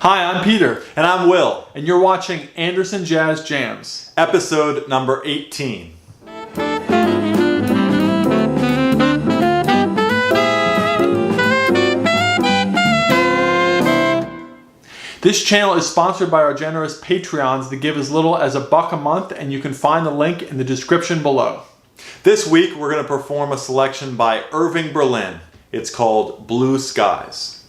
Hi, I'm Peter. And I'm Will. And you're watching Anderson Jazz Jams. Episode number 18. This channel is sponsored by our generous Patreons that give as little as $1 a month, and you can find the link in the description below. This week we're going to perform a selection by Irving Berlin. It's called Blue Skies.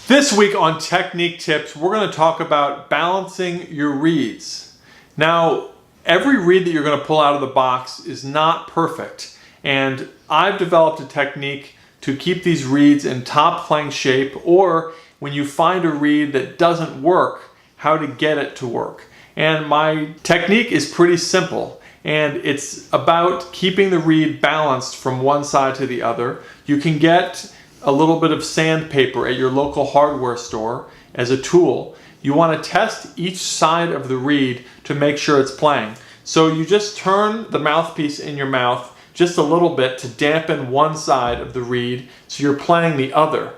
This week on Technique Tips, we're going to talk about balancing your reeds. Now, every reed that you're going to pull out of the box is not perfect, and I've developed a technique to keep these reeds in top playing shape, or when you find a reed that doesn't work, how to get it to work. And my technique is pretty simple, and it's about keeping the reed balanced from one side to the other. You can get a little bit of sandpaper at your local hardware store as a tool. You want to test each side of the reed to make sure it's playing. So you just turn the mouthpiece in your mouth just a little bit to dampen one side of the reed so you're playing the other.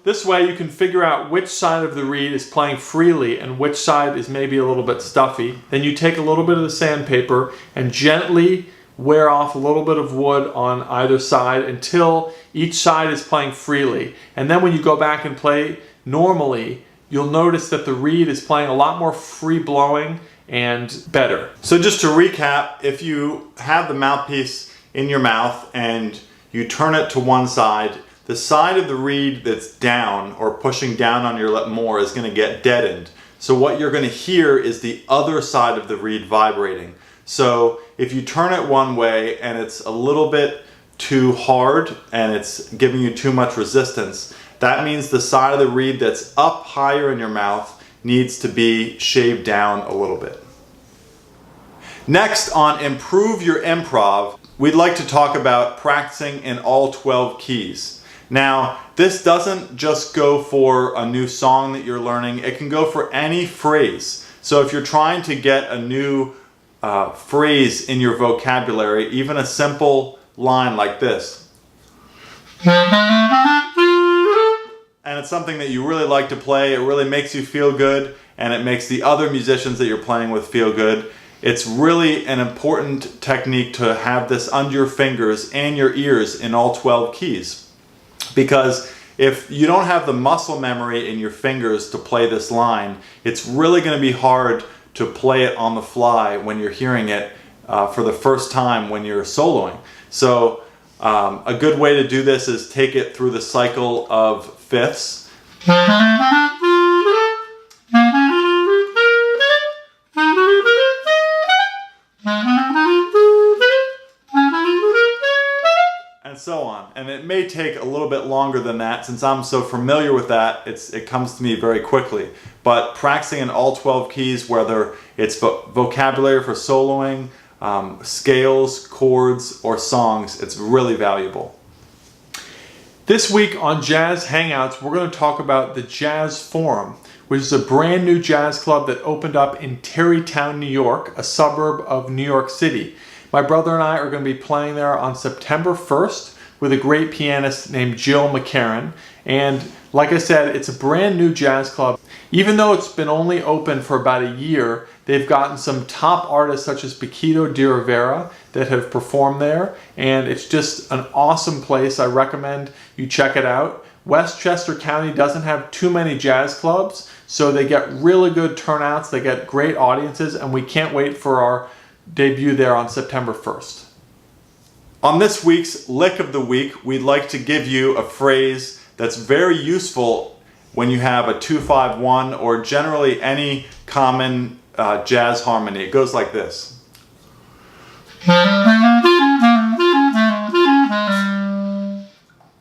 This way you can figure out which side of the reed is playing freely and which side is maybe a little bit stuffy. Then you take a little bit of the sandpaper and gently wear off a little bit of wood on either side until each side is playing freely. And then when you go back and play normally, you'll notice that the reed is playing a lot more free blowing and better. So just to recap, if you have the mouthpiece in your mouth and you turn it to one side, the side of the reed that's down or pushing down on your lip more is going to get deadened. So what you're going to hear is the other side of the reed vibrating. So if you turn it one way and it's a little bit too hard and it's giving you too much resistance, that means the side of the reed that's up higher in your mouth needs to be shaved down a little bit. Next on Improve Your Improv, we'd like to talk about practicing in all 12 keys. Now, this doesn't just go for a new song that you're learning, it can go for any phrase. So if you're trying to get a new phrase in your vocabulary, even a simple line like this, and it's something that you really like to play, it really makes you feel good, and it makes the other musicians that you're playing with feel good. It's really an important technique to have this under your fingers and your ears in all 12 keys. Because if you don't have the muscle memory in your fingers to play this line, it's really going to be hard to play it on the fly when you're hearing it for the first time when you're soloing. So a good way to do this is take it through the cycle of fifths. And so on. And it may take a little bit longer than that. Since I'm so familiar with that, it comes to me very quickly. But practicing in all 12 keys, whether it's vocabulary for soloing, scales, chords, or songs, it's really valuable. This week on Jazz Hangouts, we're going to talk about the Jazz Forum, which is a brand new jazz club that opened up in Tarrytown, New York, a suburb of New York City. My brother and I are going to be playing there on September 1st with a great pianist named Jill McCarran. And like I said, it's a brand new jazz club. Even though it's been only open for about a year, they've gotten some top artists such as Paquito de Rivera that have performed there. And it's just an awesome place. I recommend you check it out. Westchester County doesn't have too many jazz clubs, so they get really good turnouts. They get great audiences, and we can't wait for our debut there on September 1st. On this week's Lick of the Week, we'd like to give you a phrase that's very useful when you have a 2-5-1 or generally any common jazz harmony. It goes like this.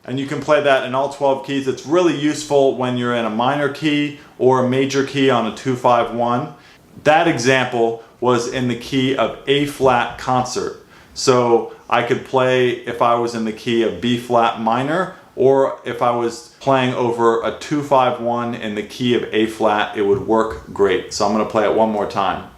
And you can play that in all 12 keys. It's really useful when you're in a minor key or a major key on a 2-5-1. That example was in the key of A flat concert. So I could play if I was in the key of B flat minor, or if I was playing over a 2-5-1 in the key of A flat, it would work great. So I'm going to play it one more time.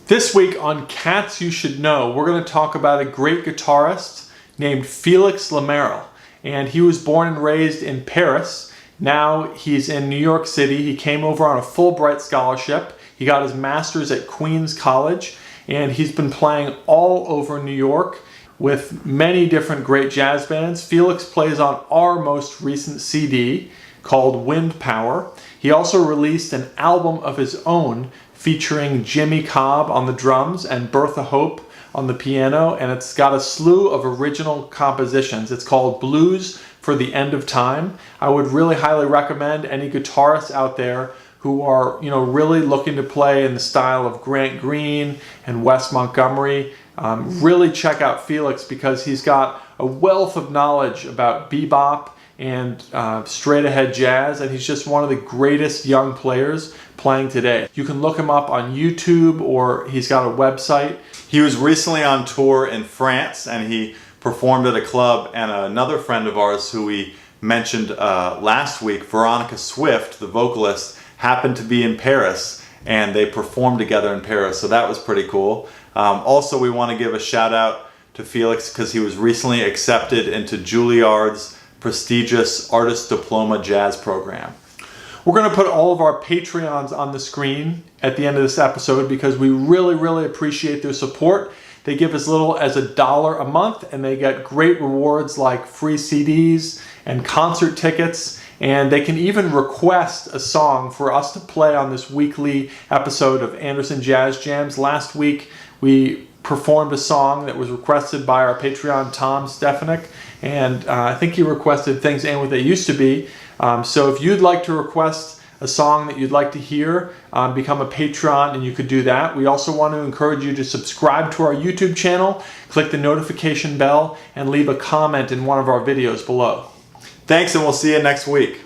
This week on Cats You Should Know, we're going to talk about a great guitarist named FELIX LEMERLE. And he was born and raised in Paris. Now he's in New York City. He came over on a Fulbright scholarship. He got his master's at Queens College, and he's been playing all over New York with many different great jazz bands. FELIX plays on our most recent CD called Wind Power. He also released an album of his own featuring Jimmy Cobb on the drums and Bertha Hope on the piano, and it's got a slew of original compositions. It's called Blues for the End of Time. I would really highly recommend any guitarists out there who are, really looking to play in the style of Grant Green and Wes Montgomery. Really check out FELIX because he's got a wealth of knowledge about bebop and straight ahead jazz, and he's just one of the greatest young players playing today. You can look him up on YouTube, or he's got a website. He was recently on tour in France, and he performed at a club, and another friend of ours who we mentioned last week, Veronica Swift, the vocalist, happened to be in Paris, and they performed together in Paris, so that was pretty cool. Also, we want to give a shout out to FELIX because he was recently accepted into Juilliard's prestigious Artist Diploma Jazz program. We're going to put all of our Patreons on the screen at the end of this episode because we really, really appreciate their support. They give as little as $1 a month, and they get great rewards like free CDs and concert tickets, and they can even request a song for us to play on this weekly episode of Anderson Jazz Jams. Last week, we performed a song that was requested by our Patreon, Tom Stefanik, and I think he requested Things Ain't What They Used to Be. So if you'd like to request a song that you'd like to hear, become a patron, and you could do that. We also want to encourage you to subscribe to our YouTube channel, click the notification bell, and leave a comment in one of our videos below. Thanks, and we'll see you next week.